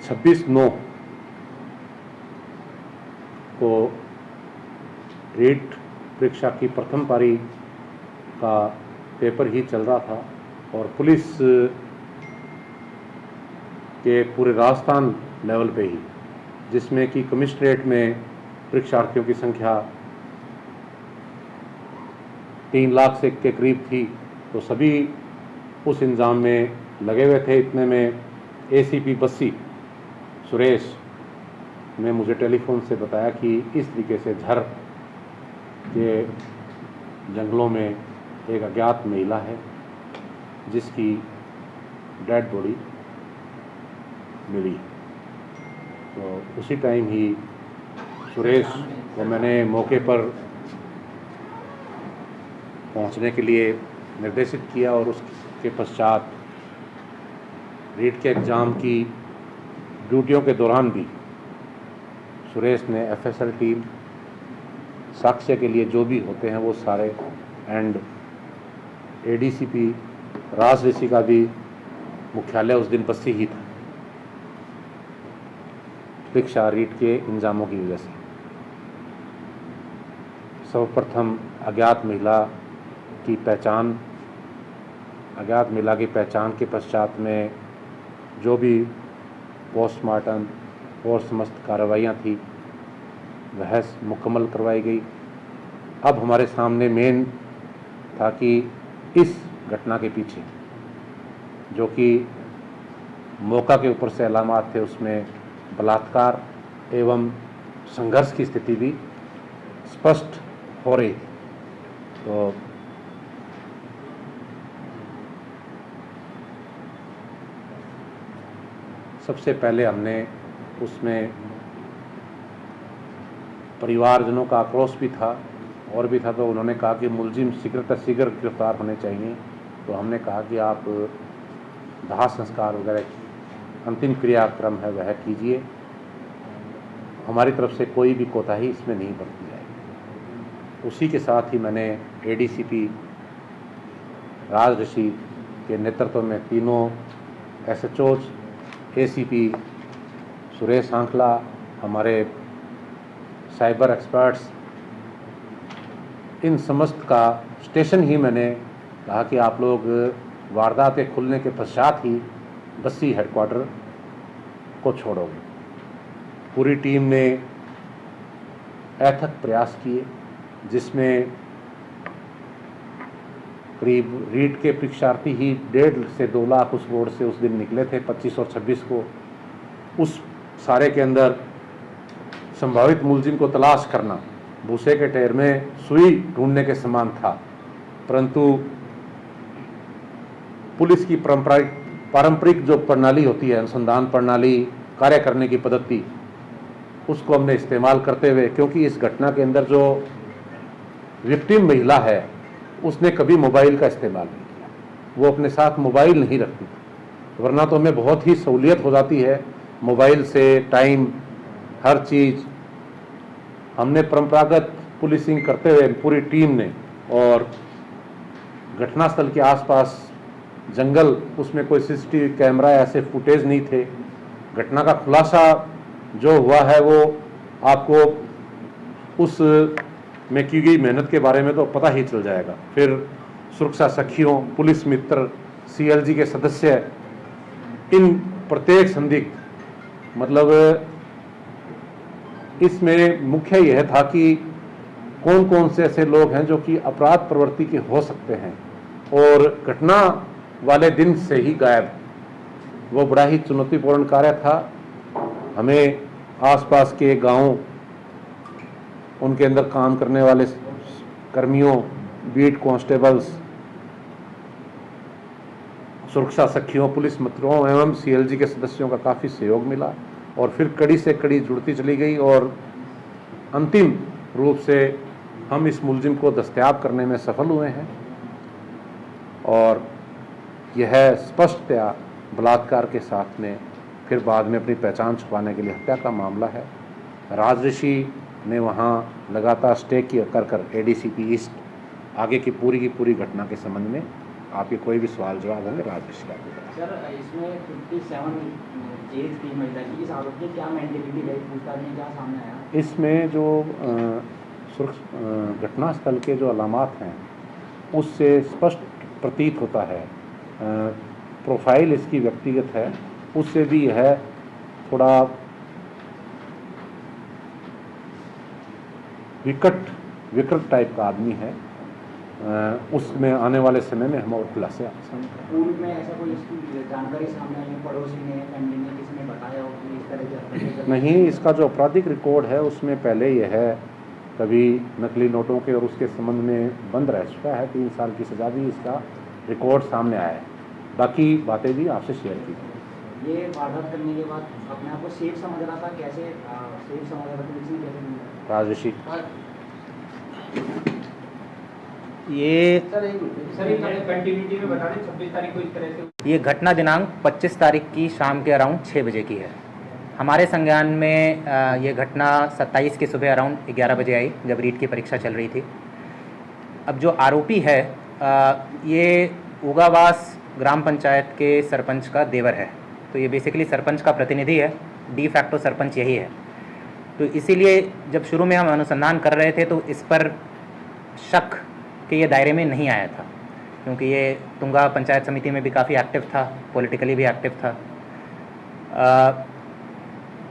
26/9 को रीट परीक्षा की प्रथम पारी का पेपर ही चल रहा था और पुलिस के पूरे राजस्थान लेवल पे ही, जिसमें कि कमिश्नरेट में परीक्षार्थियों की संख्या 3 लाख से के करीब थी, तो सभी उस इंतजाम में लगे हुए थे। इतने में एसीपी बस्सी सुरेश ने मुझे टेलीफोन से बताया कि इस तरीके से झर के जंगलों में एक अज्ञात महिला है जिसकी डेड बॉडी मिली। तो उसी टाइम ही सुरेश को मैंने मौके पर पहुंचने के लिए निर्देशित किया और उसके पश्चात रीट के एग्ज़ाम की ड्यूटियों के दौरान भी सुरेश ने एफएसएल टीम, साक्ष्य के लिए जो भी होते हैं वो सारे, एंड एडीसीपी राज ऋषि का भी मुख्यालय उस दिन बस्सी ही था परीक्षा रीट के इंजामों की वजह से। सर्वप्रथम अज्ञात महिला की पहचान के पश्चात में जो भी पोस्टमार्टम और समस्त कार्रवाइयाँ थी वह मुकम्मल करवाई गई। अब हमारे सामने मेन था कि इस घटना के पीछे जो कि मौका के ऊपर से अलामात थे, उसमें बलात्कार एवं संघर्ष की स्थिति भी स्पष्ट हो रही थी। तो सबसे पहले हमने उसमें परिवारजनों का आक्रोश भी था और भी था, तो उन्होंने कहा कि मुलजिम शीघ्र गिरफ्तार होने चाहिए। तो हमने कहा कि आप दाह संस्कार वगैरह अंतिम क्रियाक्रम है वह कीजिए, हमारी तरफ से कोई भी कोताही इसमें नहीं बरती जाएगी। उसी के साथ ही मैंने एडीसीपी राज ऋषि के नेतृत्व में तीनों एसएचओज, एसीपी सुरेश आंखला, हमारे साइबर एक्सपर्ट्स, इन समस्त का स्टेशन ही मैंने कहा कि आप लोग वारदात के खुलने के पश्चात ही बस्सी हेडक्वार्टर को छोड़ोगे। पूरी टीम ने अथक प्रयास किए, जिसमें करीब रीट के परीक्षार्थी ही 1.5 से 2 लाख उस रोड से उस दिन निकले थे, 25 और 26 को। उस सारे के अंदर संभावित मुलजिम को तलाश करना भूसे के ढेर में सुई ढूंढने के समान था, परंतु पुलिस की पारंपरिक जो प्रणाली होती है, अनुसंधान प्रणाली, कार्य करने की पद्धति, उसको हमने इस्तेमाल करते हुए, क्योंकि इस घटना के अंदर जो विक्टिम महिला है उसने कभी मोबाइल का इस्तेमाल नहीं किया, वो अपने साथ मोबाइल नहीं रखती, वरना तो हमें बहुत ही सहूलियत हो जाती है मोबाइल से, टाइम, हर चीज़। हमने परंपरागत पुलिसिंग करते हुए पूरी टीम ने, और घटनास्थल के आसपास जंगल, उसमें कोई सीसीटीवी कैमरा ऐसे फुटेज नहीं थे। घटना का खुलासा जो हुआ है वो आपको उस में की गई मेहनत के बारे में तो पता ही चल जाएगा। फिर सुरक्षा सखियों, पुलिस मित्र, सीएलजी के सदस्य, इन प्रत्येक संदिग्ध, मतलब इसमें मुख्य यह था कि कौन कौन से ऐसे लोग हैं जो कि अपराध प्रवृत्ति के हो सकते हैं और घटना वाले दिन से ही गायब। वो बड़ा ही चुनौतीपूर्ण कार्य था। हमें आसपास के गांव, उनके अंदर काम करने वाले कर्मियों, बीट कांस्टेबल्स, सुरक्षा सखियों, पुलिस मित्रों एवं सीएलजी के सदस्यों का काफ़ी सहयोग मिला और फिर कड़ी से कड़ी जुड़ती चली गई और अंतिम रूप से हम इस मुलजिम को दस्तयाब करने में सफल हुए हैं। और यह स्पष्टतया बलात्कार के साथ में फिर बाद में अपनी पहचान छुपाने के लिए हत्या का मामला है। राज ऋषि ने वहाँ लगातार स्टे कर एडीसीपी ईस्ट आगे की पूरी घटना के संबंध में आपके कोई भी सवाल जवाब होंगे राजेश का। सर, इसमें 57 एज थी महिला की, इस आरोप में क्या मेंटेलिटी रही, पूछताछ में क्या सामने आया? इसमें जो घटनास्थल के जो अलामात हैं उससे स्पष्ट प्रतीत होता है, प्रोफाइल इसकी व्यक्तिगत है, उससे भी यह थोड़ा विकृत टाइप का आदमी है। उसमें आने वाले समय में हम और खुलासे पूर्व में ऐसा कोई इसकी जानकारी सामने आई, पड़ोसी ने, फैमिली ने, किसी ने बताया हो कि इस तरह के? नहीं, इसका जो आपराधिक रिकॉर्ड है उसमें पहले यह है कभी नकली नोटों के और उसके संबंध में बंद रह चुका है, 3 साल की सजा भी इसका रिकॉर्ड सामने आया है। बाकी बातें भी आपसे शेयर की। ये वारदात करने के बाद अपने आप को सेफ समझ रहा था, कैसे सेफ समझ रहा था, पुलिस ने कैसे मिला? राजेशी ये कंटिन्यूटी में बता दें, 26 तारीख को इस तरह से ये घटना दिनांक 25 तारीख की शाम के अराउंड 6 बजे की है। हमारे संज्ञान में ये घटना 27 की सुबह अराउंड 11 बजे आई, जब रीट की परीक्षा चल रही थी। अब जो आरोपी है ये उगावास ग्राम पंचायत के सरपंच का देवर है, तो ये बेसिकली सरपंच का प्रतिनिधि है, डी फैक्टो सरपंच यही है। तो इसीलिए जब शुरू में हम अनुसंधान कर रहे थे तो इस पर शक के ये दायरे में नहीं आया था, क्योंकि ये तुंगा पंचायत समिति में भी काफ़ी एक्टिव था, पॉलिटिकली भी एक्टिव था।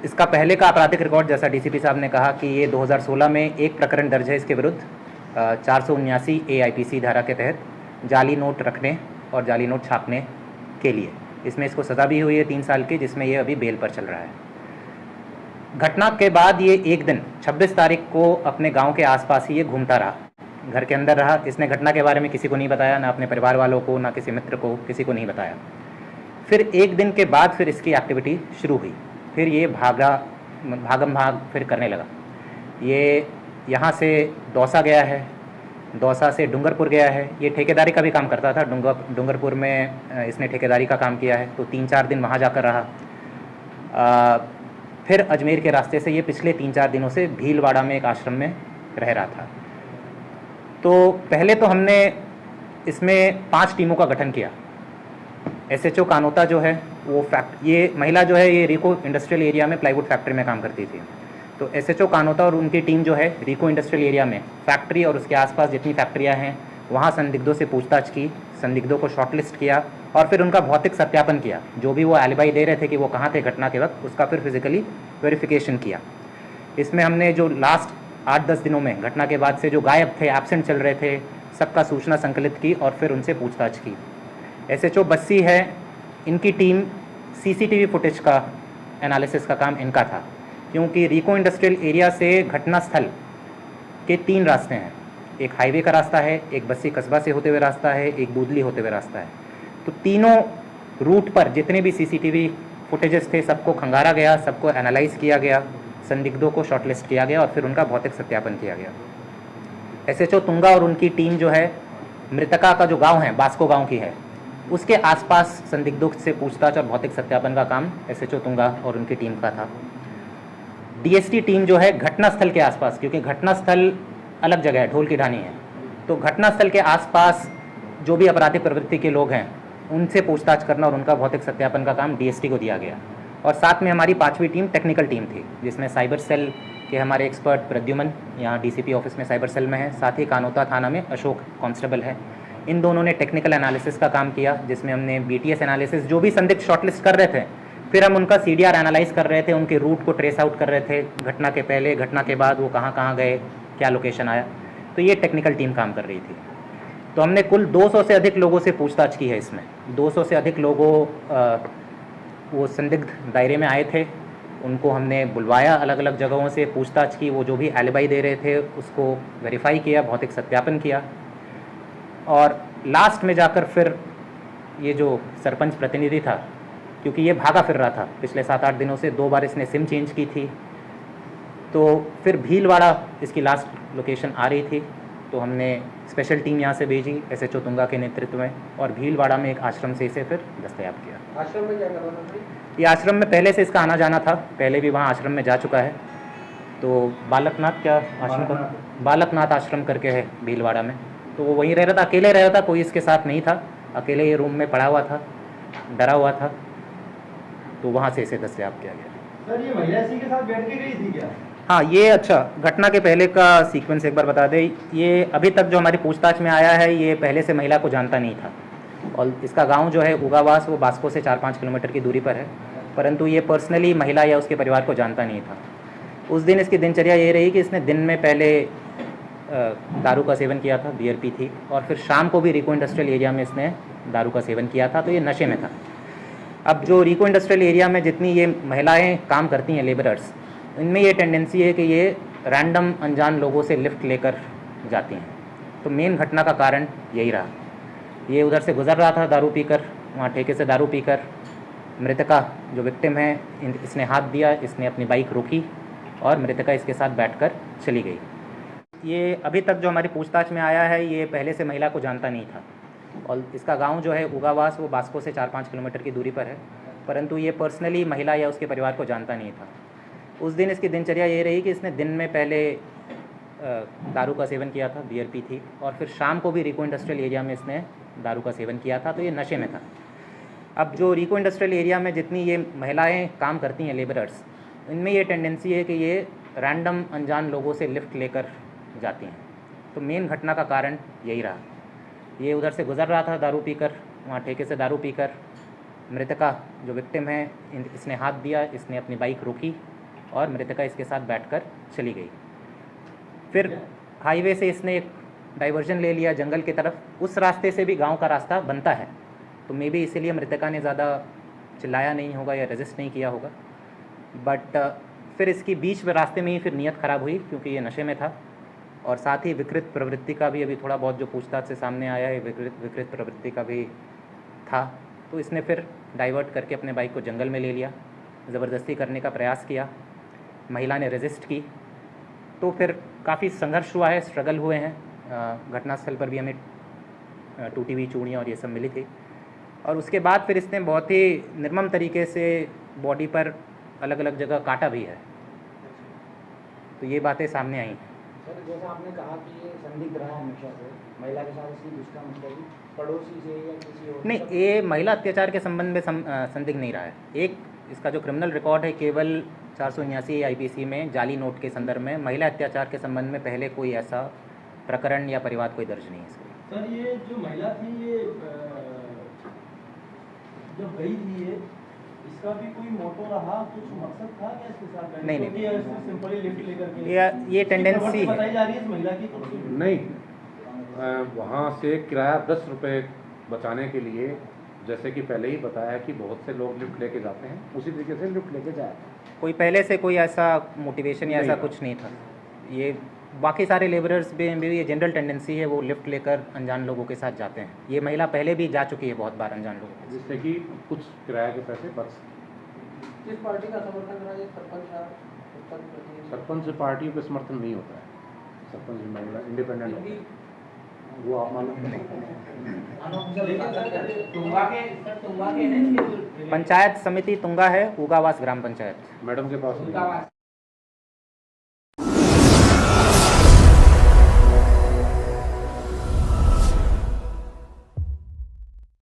इसका पहले का आपराधिक रिकॉर्ड, जैसा डीसीपी साहब ने कहा कि ये 2016 में एक प्रकरण दर्ज है इसके विरुद्ध 479 AIPC धारा के तहत जाली नोट रखने और जाली नोट छापने के लिए। इसमें इसको सज़ा भी हुई है 3 साल की, जिसमें ये अभी बेल पर चल रहा है। घटना के बाद ये एक दिन 26 तारीख को अपने गांव के आसपास ही ये घूमता रहा, घर के अंदर रहा। इसने घटना के बारे में किसी को नहीं बताया, ना अपने परिवार वालों को, ना किसी मित्र को, किसी को नहीं बताया। फिर एक दिन के बाद फिर इसकी एक्टिविटी शुरू हुई, फिर ये भागम भाग फिर करने लगा। ये यहाँ से दौसा गया है, दौसा से डूंगरपुर गया है। ये ठेकेदारी का भी काम करता था, डूंगरपुर में इसने ठेकेदारी का काम किया है, तो 3-4 दिन वहाँ जाकर रहा। फिर अजमेर के रास्ते से ये पिछले 3-4 दिनों से भीलवाड़ा में एक आश्रम में रह रहा था। तो पहले तो हमने इसमें 5 टीमों का गठन किया। SHO कानोता जो है वो ये महिला जो है ये रिको इंडस्ट्रियल एरिया में प्लाईवुड फैक्ट्री में काम करती थी। तो SHO कानोता और उनकी टीम जो है रिको इंडस्ट्रियल एरिया में फैक्ट्री और उसके आसपास जितनी फैक्ट्रियां हैं वहाँ संदिग्धों से पूछताछ की, संदिग्धों को शॉर्टलिस्ट किया और फिर उनका भौतिक सत्यापन किया। जो भी वो एलिबाई दे रहे थे कि वो कहाँ थे घटना के वक्त, उसका फिर फिजिकली वेरिफिकेशन किया। इसमें हमने जो लास्ट 8-10 दिनों में घटना के बाद से जो गायब थे, एब्सेंट चल रहे थे, सबका सूचना संकलित की और फिर उनसे पूछताछ की। SHO बस्सी है, इनकी टीम CCTV फुटेज का एनालिसिस का काम इनका था, क्योंकि रिको इंडस्ट्रियल एरिया से घटना स्थल के 3 रास्ते हैं। एक हाईवे का रास्ता है, एक बस्सी कस्बा से होते हुए रास्ता है, एक दूधली होते हुए रास्ता है। तो तीनों रूट पर जितने भी CCTV फुटेजेस थे सबको खंगारा गया, सबको एनालाइज किया गया, संदिग्धों को शॉर्टलिस्ट किया गया और फिर उनका भौतिक सत्यापन किया गया। SHO तुंगा और उनकी टीम जो है मृतका का जो गांव है बास्को गांव की है, उसके आसपास संदिग्धों से पूछताछ और भौतिक सत्यापन का काम SHO तुंगा और उनकी टीम का था। DST टीम जो है घटनास्थल के आसपास, क्योंकि घटनास्थल अलग जगह है, ढोल की ढानी है, तो घटनास्थल के आसपास जो भी आपराधिक प्रवृत्ति के लोग हैं उनसे पूछताछ करना और उनका भौतिक सत्यापन का काम DST को दिया गया। और साथ में हमारी 5वीं टीम टेक्निकल टीम थी, जिसमें साइबर सेल के हमारे एक्सपर्ट प्रद्युमन यहाँ DCP ऑफिस में साइबर सेल में है, साथ ही कानोता थाना में अशोक कांस्टेबल है। इन दोनों ने टेक्निकल एनालिसिस का काम किया, जिसमें हमने BTS एनालिसिस, जो भी संदिग्ध शॉर्टलिस्ट कर रहे थे, फिर हम उनका CDR एनालाइज कर रहे थे, उनके रूट को ट्रेस आउट कर रहे थे, घटना के पहले, घटना के बाद वो कहाँ कहाँ गए, क्या लोकेशन आया। तो ये टेक्निकल टीम काम कर रही थी। तो हमने कुल 200 से अधिक लोगों से पूछताछ की है। इसमें 200 से अधिक लोगों वो संदिग्ध दायरे में आए थे, उनको हमने बुलवाया, अलग अलग जगहों से पूछताछ की, वो जो भी एलिबाई दे रहे थे उसको वेरीफाई किया, भौतिक सत्यापन किया और लास्ट में जाकर फिर ये जो सरपंच प्रतिनिधि था, क्योंकि ये भागा फिर रहा था पिछले 7-8 दिनों से, 2 बार इसने सिम चेंज की थी, तो फिर भीलवाड़ा इसकी लास्ट लोकेशन आ रही थी, तो हमने स्पेशल टीम यहाँ से भेजी SHO तुंगा के नेतृत्व में और भीलवाड़ा में एक आश्रम से इसे फिर दस्तयाब किया। आश्रम में क्या कर रहा था? ये आश्रम में पहले से इसका आना जाना था, पहले भी वहाँ आश्रम में जा चुका है। तो बालकनाथ क्या आश्रम को बालकनाथ आश्रम करके है भीलवाड़ा में, तो वो वहीं रह रहा था, अकेले रह रहा था, कोई इसके साथ नहीं था। अकेले ये रूम में पड़ा हुआ था, डरा हुआ था, तो वहाँ से इसे दस्तयाब किया गया। सर ये महिला इसी के साथ बैठ के गई थी क्या? हाँ, ये अच्छा घटना के पहले का सीक्वेंस एक बार बता दें। ये अभी तक जो हमारी पूछताछ में आया है, ये पहले से महिला को जानता नहीं था और इसका गांव जो है उगावास, वो बास्को से 4-5 किलोमीटर की दूरी पर है, परंतु ये पर्सनली महिला या उसके परिवार को जानता नहीं था। उस दिन इसकी दिनचर्या ये रही कि इसने दिन में पहले दारू का सेवन किया था, बियर पी थी, और फिर शाम को भी रिको इंडस्ट्रियल एरिया में इसने दारू का सेवन किया था, तो ये नशे में था। अब जो रिको इंडस्ट्रियल एरिया में जितनी ये महिलाएं काम करती हैं, लेबरर्स, इनमें ये टेंडेंसी है कि ये रैंडम अनजान लोगों से लिफ्ट लेकर जाती हैं। तो मेन घटना का कारण यही रहा। ये उधर से गुजर रहा था दारू पीकर, वहाँ ठेके से दारू पीकर। मृतका जो विक्टिम है, इसने हाथ दिया, इसने अपनी बाइक रोकी और मृतका इसके साथ बैठकर चली गई। ये अभी तक जो हमारी पूछताछ में आया है, ये पहले से महिला को जानता नहीं था और इसका गांव जो है उगावास, वो बास्को से 4-5 किलोमीटर की दूरी पर है, परंतु ये पर्सनली महिला या उसके परिवार को जानता नहीं था। उस दिन इसकी दिनचर्या ये रही कि इसने दिन में पहले दारू का सेवन किया था, बियर पी थी, और फिर शाम को भी रिको इंडस्ट्रियल एरिया में इसने दारू का सेवन किया था, तो ये नशे में था। अब जो रिको इंडस्ट्रियल एरिया में जितनी ये महिलाएं काम करती हैं, लेबरर्स, इनमें ये टेंडेंसी है कि ये रैंडम अनजान लोगों से लिफ्ट लेकर जाती हैं। तो मेन घटना का कारण यही रहा। ये उधर से गुजर रहा था दारू पीकर, वहाँ ठेके से दारू पीकर। मृतका जो विक्टिम है, इसने हाथ दिया, इसने अपनी बाइक रोकी और मृतका इसके साथ बैठकर चली गई। फिर हाईवे से इसने एक डाइवर्जन ले लिया जंगल की तरफ। उस रास्ते से भी गांव का रास्ता बनता है, तो मे बी इसीलिए मृतका ने ज़्यादा चिल्लाया नहीं होगा या रेजिस्ट नहीं किया होगा। बट फिर इसकी बीच में रास्ते में ही फिर नीयत ख़राब हुई, क्योंकि ये नशे में था और साथ ही विकृत प्रवृत्ति का भी अभी थोड़ा बहुत जो पूछताछ से सामने आया है, विकृत प्रवृत्ति का भी था। तो इसने फिर डाइवर्ट करके अपने बाइक को जंगल में ले लिया, ज़बरदस्ती करने का प्रयास किया, महिला ने रेजिस्ट की, तो फिर काफ़ी संघर्ष हुआ है, स्ट्रगल हुए हैं। घटनास्थल पर भी हमें टूटी हुई चूड़ियाँ और ये सब मिली थी, और उसके बाद फिर इसने बहुत ही निर्मम तरीके से बॉडी पर अलग अलग जगह काटा भी है। तो ये बातें सामने आई। सर, जैसा आपने कहा कि ये संदिग्ध रहा है हमेशा से, महिला के साथ इसकी दुष्कर्म मतलब पड़ोसी से या किसी और? नहीं, ये महिला अत्याचार के संबंध में संदिग्ध नहीं रहा है। एक इसका जो क्रिमिनल रिकॉर्ड है, केवल 479 आईपीसी में जाली नोट के संदर्भ में महिला अत्याचार के संबंध में पहले कोई ऐसा प्रकरण या परिवाद कोई दर्ज नहीं है इसके। सर ये जो महिला थी, ये जब गई थी, ये इसका भी कोई मोटो रहा, कुछ मकसद था क्या इसके साथ? नहीं, क्योंकि ऐसे सिंपली लिफ्ट लेकर के ये टेंडेंसी बताई है। जा रही है इस महिला की। नहीं, वहाँ से किराया 10 रुपये बचाने के लिए, जैसे कि पहले ही बताया कि बहुत से लोग लिफ्ट लेके जाते हैं, उसी तरीके से लिफ्ट लेके जाया था। कोई पहले से कोई ऐसा मोटिवेशन या ऐसा नहीं। कुछ नहीं था। ये बाकी सारे लेबरर्स में भी ये जनरल टेंडेंसी है, वो लिफ्ट लेकर अनजान लोगों के साथ जाते हैं। ये महिला पहले भी जा चुकी है बहुत बार अनजान लोगों के जिससे कि कुछ किराए के पैसे बच। किस पार्टी का समर्थन रहा है? सरपंच पार्टियों का समर्थन नहीं होता है, सरपंच महिला इंडिपेंडेंट होता है, वो आप मालूम नहीं। पंचायत समिति तुंगा है, उगावास ग्राम पंचायत। मैडम के पास नहीं है।